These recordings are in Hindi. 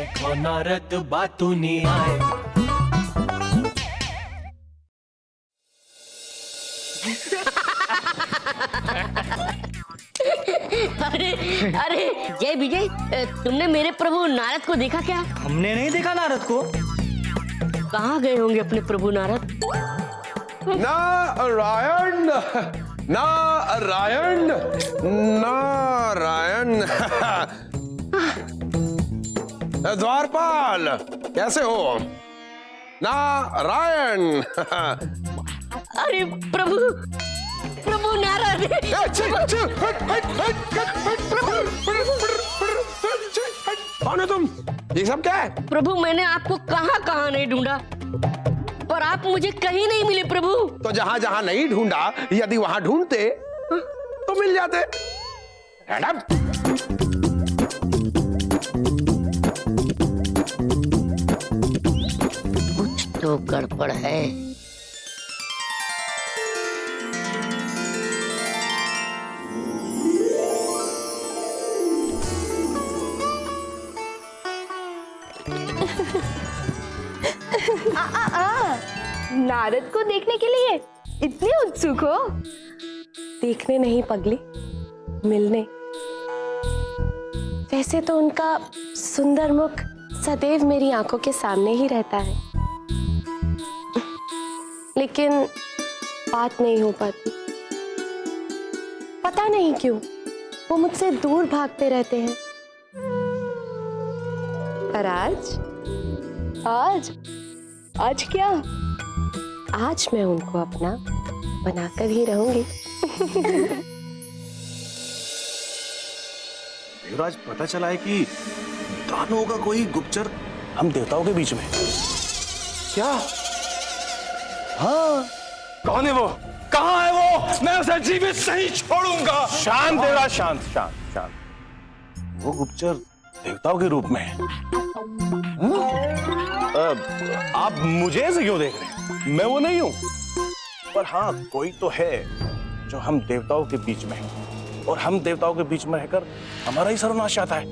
देखो नारद बातू नहीं आए। अरे अरे जय विजय, तुमने मेरे प्रभु नारद को देखा क्या? हमने नहीं देखा नारद को। कहाँ गए होंगे अपने प्रभु नारद? नारायण नारायण नारायण। द्वारपाल कैसे हो? नारायण। अरे प्रभु प्रभु नारद। कौन हो तुम? ये सब क्या है? प्रभु मैंने आपको कहाँ कहाँ नहीं ढूंढा, पर आप मुझे कहीं नहीं मिले प्रभु। तो जहां जहां नहीं ढूंढा, यदि वहां ढूंढते तो मिल जाते। मैडम कुछ तो गड़बड़ है। नारद को देखने के लिए इतने उत्सुक हो? देखने नहीं पगली, मिलने। वैसे तो उनका सुंदर मुख सदैव मेरी आंखों के सामने ही रहता है, लेकिन बात नहीं हो पाती। पता नहीं क्यों वो मुझसे दूर भागते रहते हैं। पर आज क्या? आज मैं उनको अपना बनाकर ही रहूंगी। देवराज, पता चला है कि दानवों का कोई गुप्तचर हम देवताओं के बीच में। क्या? हाँ। कौन है वो? कहाँ है वो? मैं उसे जीवित नहीं छोड़ूंगा। शांत देवराज, शांत शांत शांत। वो गुप्तचर देवताओं के रूप में है। आप मुझे ऐसे क्यों देख रहे हैं? मैं वो नहीं हूं। पर हाँ, कोई तो है जो हम देवताओं के बीच में है, और हम देवताओं के बीच में रहकर हमारा ही सर्वनाश चाहता है।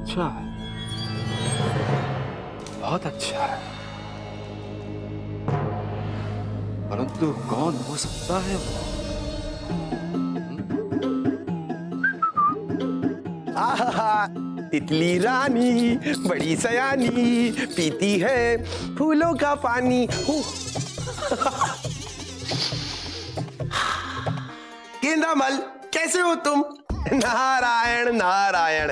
अच्छा, बहुत अच्छा है, परंतु कौन हो सकता है वो? तितली रानी बड़ी सयानी, पीती है फूलों का पानी। गेंदामल कैसे हो तुम? नारायण नारायण।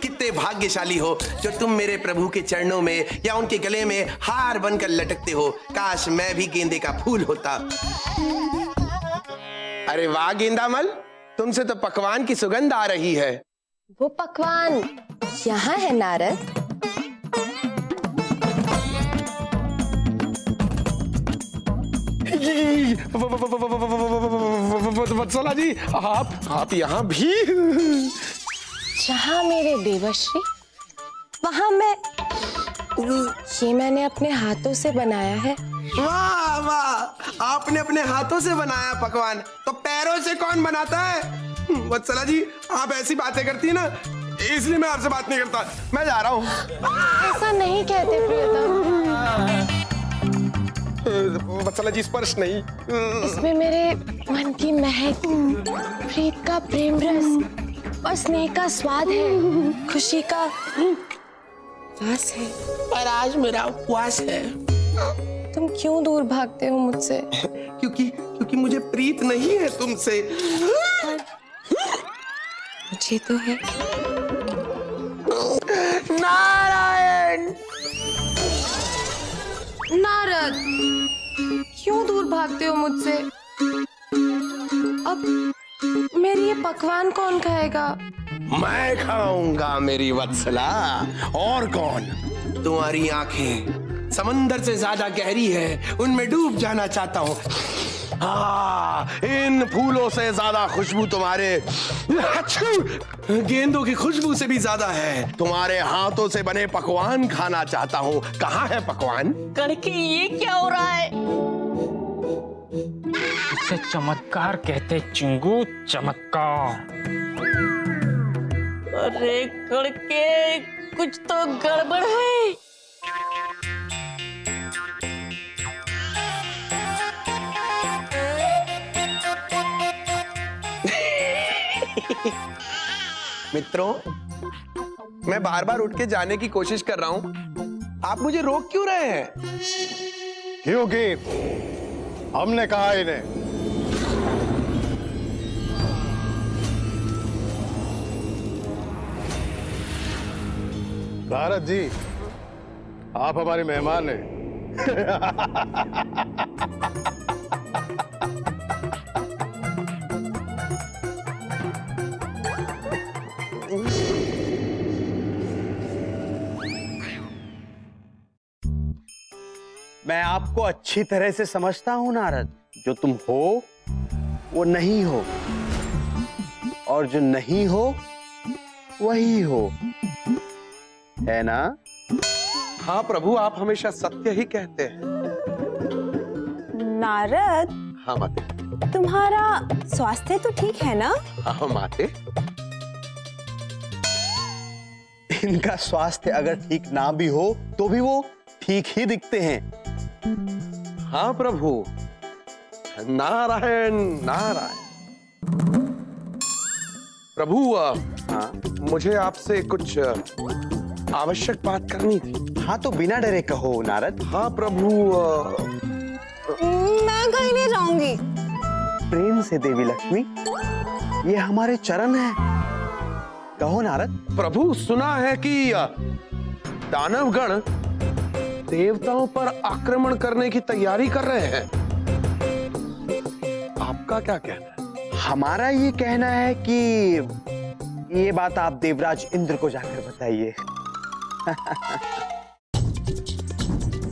कितने भाग्यशाली हो जो तुम मेरे प्रभु के चरणों में या उनके गले में हार बनकर लटकते हो। काश मैं भी गेंदे का फूल होता। अरे वाह गेंदामल, तुमसे तो पकवान की सुगंध आ रही है। वो पकवान यहाँ है नारद। वत्सला जी, आप यहाँ भी? जहाँ मेरे देवर्षि, वहाँ मैं। ये मैंने अपने हाथों से बनाया है। वाह वाह, आपने अपने हाथों से बनाया पकवान, तो पैरों से कौन बनाता है? वत्सला जी, आप ऐसी बातें करती है ना, इसलिए मैं आपसे बात नहीं करता। मैं जा रहा हूँ। ऐसा नहीं कहते प्रियतम। वत्सला जी, स्पर्श नहीं। इसमें मेरे मन की महक, प्रीत का प्रेम रस और स्नेह का स्वाद है, खुशी का वास है। पर आज मेरा उपवास है। तुम क्यों दूर भागते हो मुझसे? क्योंकि मुझे प्रीत नहीं है तुमसे। मुझे तो है। नारायण। नारद, क्यों दूर भागते हो मुझसे? अब मेरी ये पकवान कौन खाएगा? मैं खाऊंगा मेरी वत्सला, और कौन? तुम्हारी आंखें समंदर से ज्यादा गहरी है, उनमें डूब जाना चाहता हूँ। इन फूलों से ज्यादा खुशबू तुम्हारे गेंदों की खुशबू से भी ज्यादा है। तुम्हारे हाथों से बने पकवान खाना चाहता हूँ। कहाँ है पकवान? करके ये क्या हो रहा है? इसे चमत्कार कहते चिंगू, चमत्कार। अरे कड़के, कुछ तो गड़बड़ है। मित्रों, मैं बार बार उठ के जाने की कोशिश कर रहा हूं, आप मुझे रोक क्यों रहे हैं? क्योंकि हमने कहा इन्हें। नारद जी, आप हमारे मेहमान हैं। मैं आपको अच्छी तरह से समझता हूं नारद। जो तुम हो वो नहीं हो, और जो नहीं हो वही हो, है ना? हाँ प्रभु, आप हमेशा सत्य ही कहते हैं। नारद, हाँ माते। तुम्हारा स्वास्थ्य तो ठीक है ना? हाँ माते। इनका स्वास्थ्य अगर ठीक ना भी हो तो भी वो ठीक ही दिखते हैं। हाँ प्रभु, नारायण नारायण। प्रभु, मुझे आपसे कुछ आवश्यक बात करनी थी। हाँ तो बिना डरे कहो नारद। हाँ प्रभु, मैं कहीं नहीं जाऊंगी। प्रेम से देवी लक्ष्मी, ये हमारे चरण हैं, कहो नारद। प्रभु, सुना है कि दानवगण देवताओं पर आक्रमण करने की तैयारी कर रहे हैं। आपका क्या कहना है? हमारा ये कहना है कि ये बात आप देवराज इंद्र को जाकर बताइए।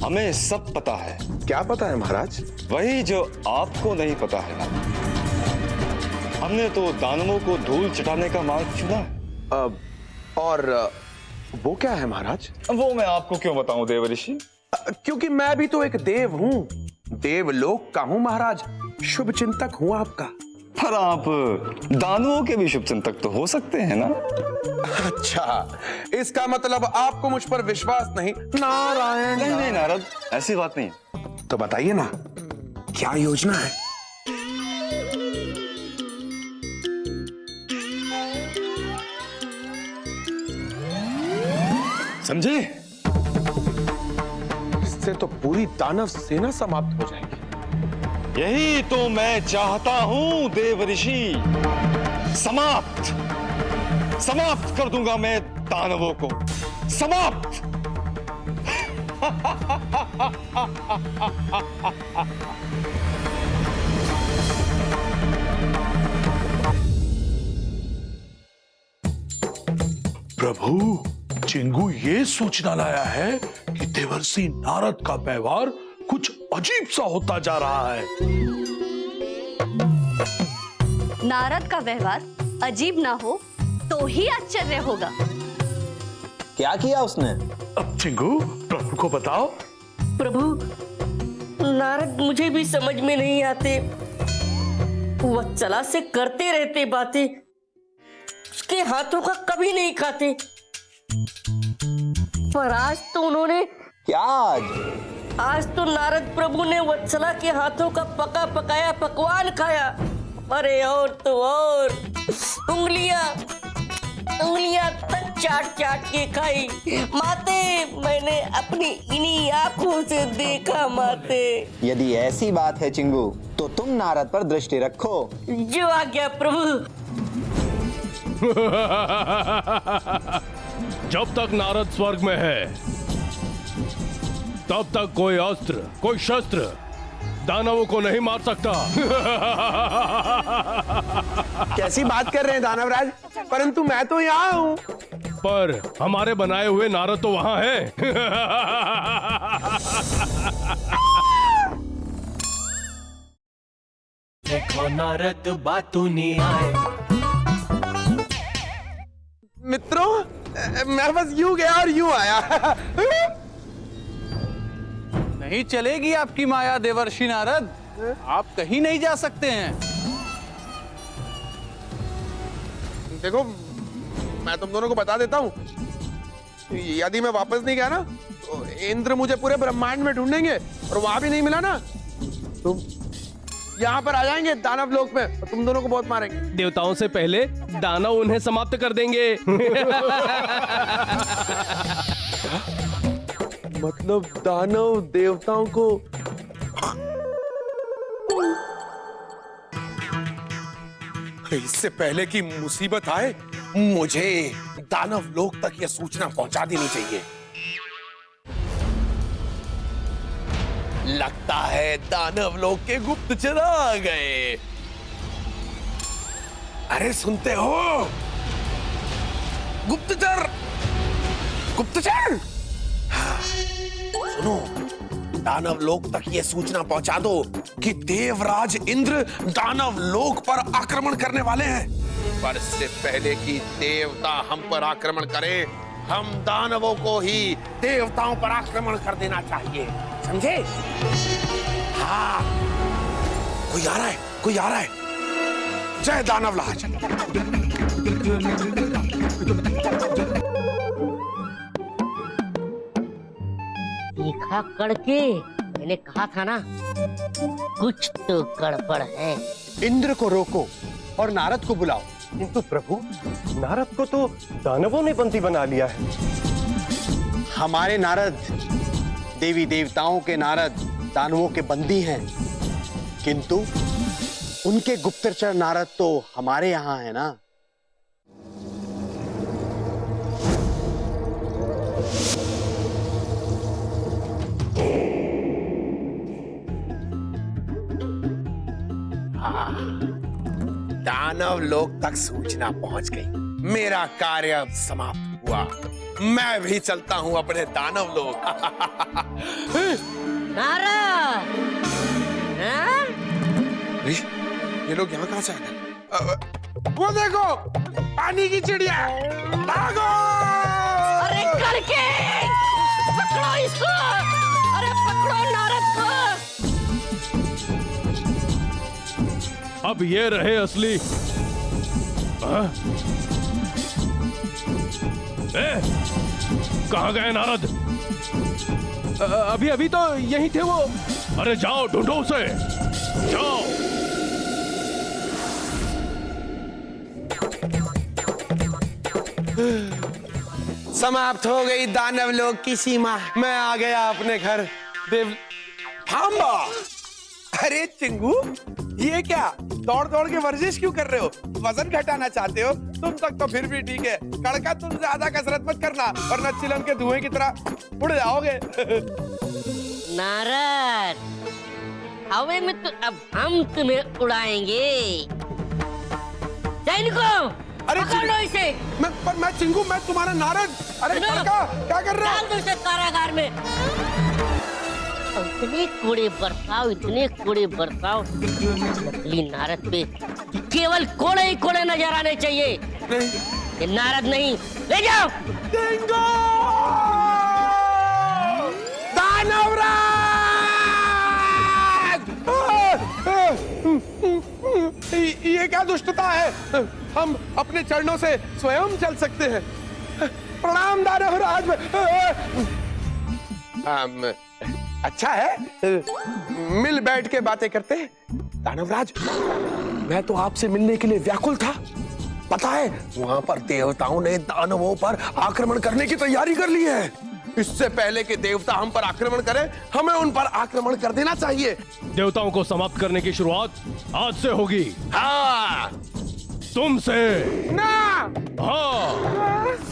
हमें सब पता है। क्या पता है महाराज? वही जो आपको नहीं पता है। हमने तो दानवों को धूल चटाने का मार्ग चुना है। और वो क्या है महाराज? वो मैं आपको क्यों बताऊं देव ऋषि? क्योंकि मैं भी तो एक देव हूँ, देवलोक का हूँ महाराज, शुभ चिंतक हूँ आपका। पर आप दानवों के भी शुभ चिंतक तो हो सकते हैं ना? अच्छा, इसका मतलब आपको मुझ पर विश्वास नहीं? नारायण। नहीं नहीं नारद, ऐसी बात नहीं। तो बताइए ना, क्या योजना है? समझे? इससे तो पूरी दानव सेना समाप्त हो जाएगी। यही तो मैं चाहता हूं देव ऋषि। समाप्त समाप्त कर दूंगा मैं दानवों को, समाप्त। प्रभु, चिंगू ये सूचना लाया है कि देवर्षि नारद का व्यवहार कुछ अजीब सा होता जा रहा है। नारद का व्यवहार अजीब ना हो तो ही आश्चर्य होगा। क्या किया उसने? अब चिंगू, प्रभु को बताओ। प्रभु, नारद मुझे भी समझ में नहीं आते। वत्सला से करते रहते बातें, उसके हाथों का कभी नहीं खाते। पर आज तो उन्होंने क्या? आज तो नारद प्रभु ने वत्सला के हाथों का पका पकाया पकवान खाया। अरे और तो और उंगलियां तक चाट चाट के खाई। माते, मैंने अपनी इन्हीं आंखों से देखा माते। यदि ऐसी बात है चिंगू, तो तुम नारद पर दृष्टि रखो। जो आज्ञा प्रभु। जब तक नारद स्वर्ग में है, तब तक कोई अस्त्र, कोई शस्त्र दानवों को नहीं मार सकता। कैसी बात कर रहे हैं दानवराज? परंतु मैं तो यहाँ हूँ। पर हमारे बनाए हुए नारद तो वहां हैं। देखो नारद बातूनी आए। मित्रों, मैं बस यूं गया और यूं आया। नहीं चलेगी आपकी माया देवर्षि नारद, आप कहीं नहीं जा सकते हैं। देखो, मैं तुम दोनों को बता देता हूँ, यदि मैं वापस नहीं गया ना तो इंद्र मुझे पूरे ब्रह्मांड में ढूंढेंगे और वहां भी नहीं मिला ना तुम यहाँ पर आ जाएंगे दानव लोक में और तुम दोनों को बहुत मारेंगे। देवताओं से पहले दानव उन्हें समाप्त कर देंगे। मतलब दानव देवताओं को इससे पहले कि मुसीबत आए मुझे दानव लोक तक यह सूचना पहुंचा देनी चाहिए। लगता है दानव लोक के गुप्तचर आ गए। अरे सुनते हो गुप्तचर, गुप्तचर सुनो, दानव लोक तक ये सूचना पहुंचा दो कि देवराज इंद्र दानव लोक पर आक्रमण करने वाले हैं। पर इससे पहले कि देवता हम पर आक्रमण करें, हम दानवों को ही देवताओं पर आक्रमण कर देना चाहिए, समझे? हाँ, कोई आ रहा है, कोई आ रहा है। जय दानवराज। देखा करके, मैंने कहा था ना कुछ तो गड़बड़ है। इंद्र को रोको और नारद को बुलाओ। किंतु प्रभु, नारद को तो दानवों ने बंदी बना लिया है। हमारे नारद देवी देवताओं के नारद दानवों के बंदी हैं, किंतु उनके गुप्तचर नारद तो हमारे यहाँ है ना। दानव लोक तक सूचना पहुंच गई। मेरा कार्य अब समाप्त हुआ। मैं भी चलता हूं अपने दानव लोक। नारद, हाँ? ये लोग यहाँ कहाँ से आ गए? वो देखो, पानी की चिड़िया, भागो! अरे करके पकड़ो इसको! अरे पकड़ो नारद को! अब ये रहे असली। कहाँ गए नारद? अभी अभी तो यहीं थे वो। अरे जाओ, ढूंढो उसे, जाओ। समाप्त हो गई दानव लोक की सीमा। मैं आ गया अपने घर। देव थांबा। अरे चिंगू, ये क्या दौड़ दौड़ के वर्जिश क्यों कर रहे हो? वजन घटाना चाहते हो? तुम तक तो फिर भी ठीक है। कड़का तुम ज्यादा कसरत मत करना वरना चिलम के धुएं की तरह उड़ जाओगे। नारद, हवा में तो अब हम तुम्हें उड़ाएंगे। सैनिकों, अरे पकड़ लो इसे। मैं चिंगू, मैं तुम्हारा नारद। अरे कड़का, क्या कर रहे हो? डाल दो इसे कारागार में। इतने कूड़े बरसाओ, इतने कूड़े बरसाओ, नकली नारद पे केवल कोड़े ही कोड़े नजर आने चाहिए। ये नारद नहीं, ले जाओ। ये क्या दुष्टता है? हम अपने चरणों से स्वयं चल सकते हैं। प्रणाम दानवराज। अच्छा है, मिल बैठ के बातें करते हैं। दानवराज, मैं तो आपसे मिलने के लिए व्याकुल था। पता है, वहां पर देवताओं ने दानवों पर आक्रमण करने की तैयारी कर ली है। इससे पहले कि देवता हम पर आक्रमण करें, हमें उन पर आक्रमण कर देना चाहिए। देवताओं को समाप्त करने की शुरुआत आज से होगी। हाँ, तुमसे ना। हाँ।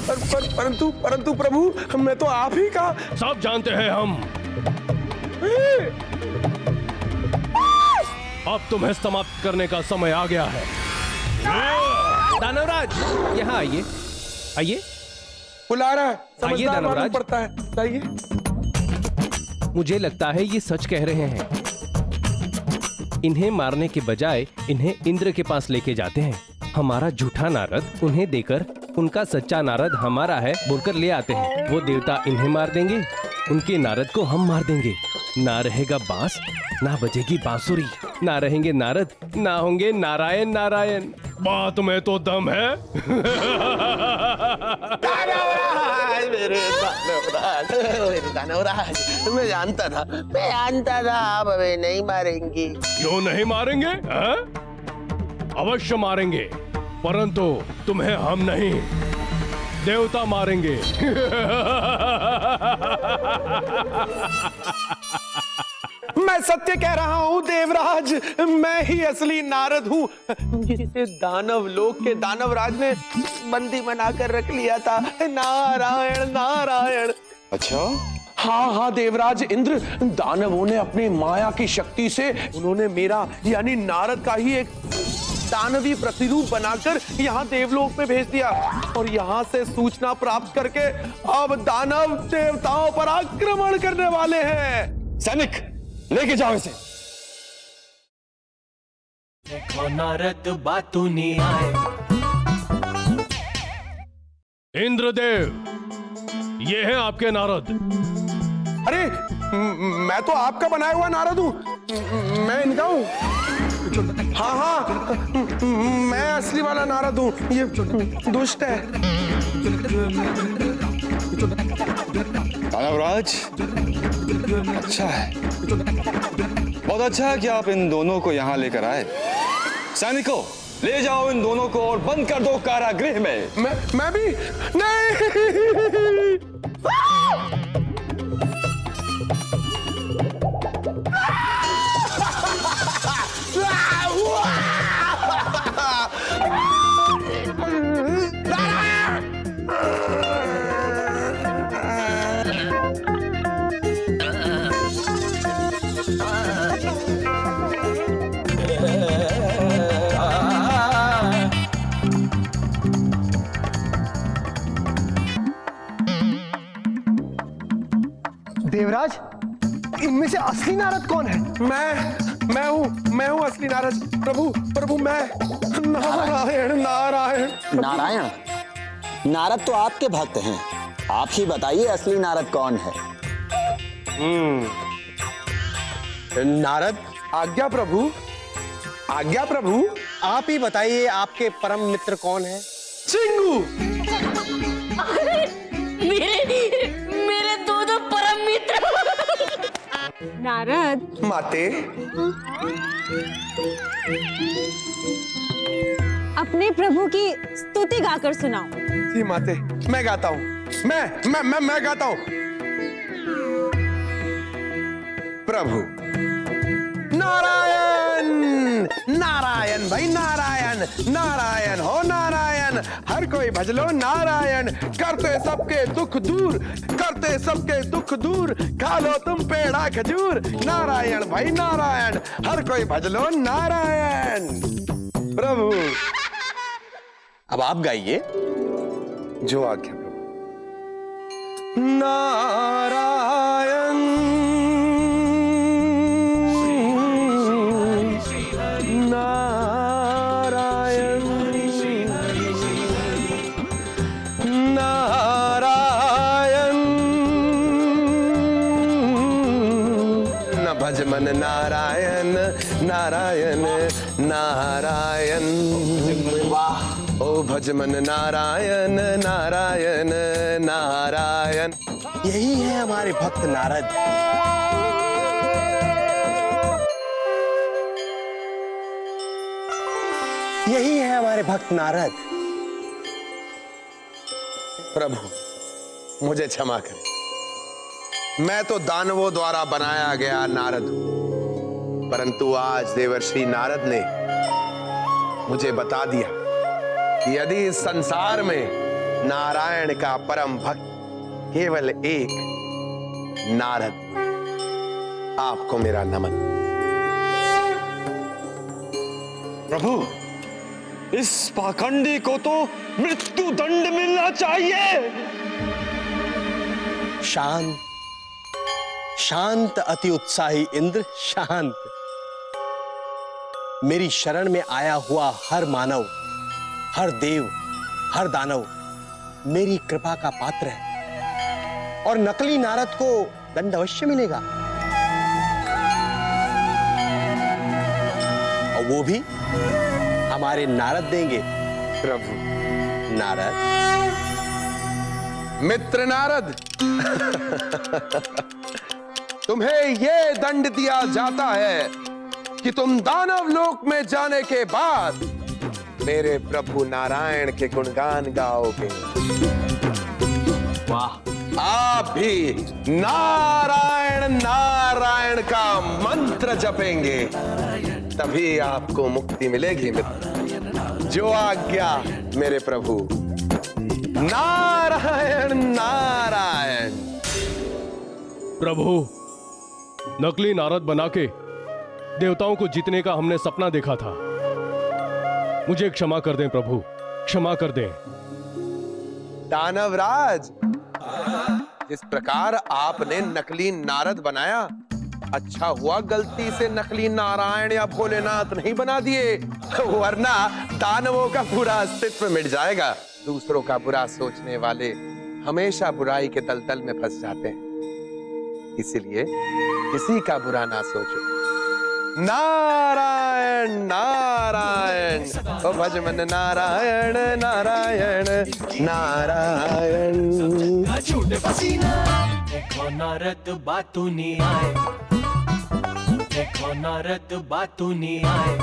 परंतु प्रभु, मैं तो आप ही का। सब जानते हैं हम। अब तुम्हें समाप्त करने का समय आ गया है। दानवराज, यहाँ आइए, आइए। बुला रहा है, आइए समझदार मालूम दानवराज। पड़ता है। बताइए। मुझे लगता है ये सच कह रहे हैं। इन्हें मारने के बजाय इन्हें इंद्र के पास लेके जाते हैं। हमारा झूठा नारद उन्हें देकर उनका सच्चा नारद हमारा है बोलकर ले आते हैं। वो देवता इन्हें मार देंगे, उनके नारद को हम मार देंगे। ना रहेगा बांस, ना बजेगी बांसुरी, ना रहेंगे नारद, ना होंगे नारायण नारायण। बात में तो दम है। दानवराज, मैं जानता था आप हमें नहीं मारेंगे। क्यों नहीं मारेंगे? अवश्य मारेंगे, परंतु तुम्हें हम नहीं, देवता मारेंगे। मैं सत्य कह रहा हूँ देवराज, मैं ही असली नारद हूँ, जिसे दानव लोक के दानवराज ने बंदी बनाकर रख लिया था। नारायण नारायण। अच्छा? हाँ देवराज इंद्र, दानवों ने अपनी माया की शक्ति से उन्होंने मेरा यानी नारद का ही एक दानवी प्रतिरूप बनाकर यहाँ देवलोक में भेज दिया, और यहाँ से सूचना प्राप्त करके अब दानव देवताओं पर आक्रमण करने वाले हैं। सैनिक, लेके जाओ इसे। नारद बातों नहीं आए। इंद्रदेव, ये हैं आपके नारद। अरे मैं तो आपका बनाया हुआ नारद हूँ, मैं इनका हूँ। हाँ मैं असली वाला नारद हूँ, ये दुष्ट है। दानवराज, अच्छा है, बहुत अच्छा है कि आप इन दोनों को यहाँ लेकर आए। सैनिकों, ले जाओ इन दोनों को और बंद कर दो कारागृह में। मैं भी नहीं। देवराज, इनमें से असली नारद कौन है? मैं हूँ असली नारद। प्रभु मैं। नारायण नारायण। नारायण, नारद तो आपके भक्त हैं, आप ही बताइए असली नारद कौन है? नारद, आज्ञा प्रभु, आज्ञा प्रभु। आप ही बताइए आपके परम मित्र कौन है? चिंगू। मेरे दो परम मित्र। नारद। माते, अपने प्रभु की स्तुति गाकर सुनाओ। जी माते, मैं गाता हूँ, मैं गाता हूँ। प्रभु नारायण, नारायण भाई नारायण, नारायण हो नारायण, हर कोई भज लो नारायण, करते सबके दुख दूर, करते सबके दुख दूर, खा लो तुम पेड़ा खजूर, नारायण भाई नारायण, हर कोई भज लो नारायण। प्रभु अब आप गाइए। जो आज्ञा प्रभु। नारायण नारायण नारायण, न भज मन नारायण नारायण नारायण, वाह ओ भज मन नारायण नारायण नारायण। यही है हमारे भक्त नारद। यही है हमारे भक्त नारद। प्रभु मुझे क्षमा करें, मैं तो दानवों द्वारा बनाया गया नारद हूं, परंतु आज देवर्षि नारद ने मुझे बता दिया कि यदि इस संसार में नारायण का परम भक्त केवल एक नारद, आपको मेरा नमन। प्रभु, इस पाखंडी को तो मृत्यु दंड मिलना चाहिए। शांत शांत, अति उत्साही इंद्र, शांत। मेरी शरण में आया हुआ हर मानव, हर देव, हर दानव मेरी कृपा का पात्र है, और नकली नारद को दंड अवश्य मिलेगा, और वो भी हमारे नारद देंगे। प्रभु नारद, मित्र नारद, तुम्हें ये दंड दिया जाता है कि तुम दानव लोक में जाने के बाद मेरे प्रभु नारायण के गुणगान गाओगे। वाह! आप भी नारायण नारायण का मंत्र जपेंगे, तभी आपको मुक्ति मिलेगी मित्र। जो आज्ञा मेरे प्रभु। नारायण नारायण। प्रभु, नकली नारद बना के देवताओं को जीतने का हमने सपना देखा था। मुझे क्षमा कर दें प्रभु, क्षमा कर दें। दानवराज, जिस प्रकार आपने नकली नारद बनाया, अच्छा हुआ गलती से नकली नारायण या भोलेनाथ नहीं बना दिए, वरना दानवों का पूरा अस्तित्व मिट जाएगा। दूसरों का बुरा सोचने वाले हमेशा बुराई के दलदल में फंस जाते हैं, इसलिए किसी का बुरा ना सोचो। नारायण नारायण, ओ भज मन नारायण नारायण नारायण। देखो नारद बातूनी आए, देखो नारद बातूनी आए।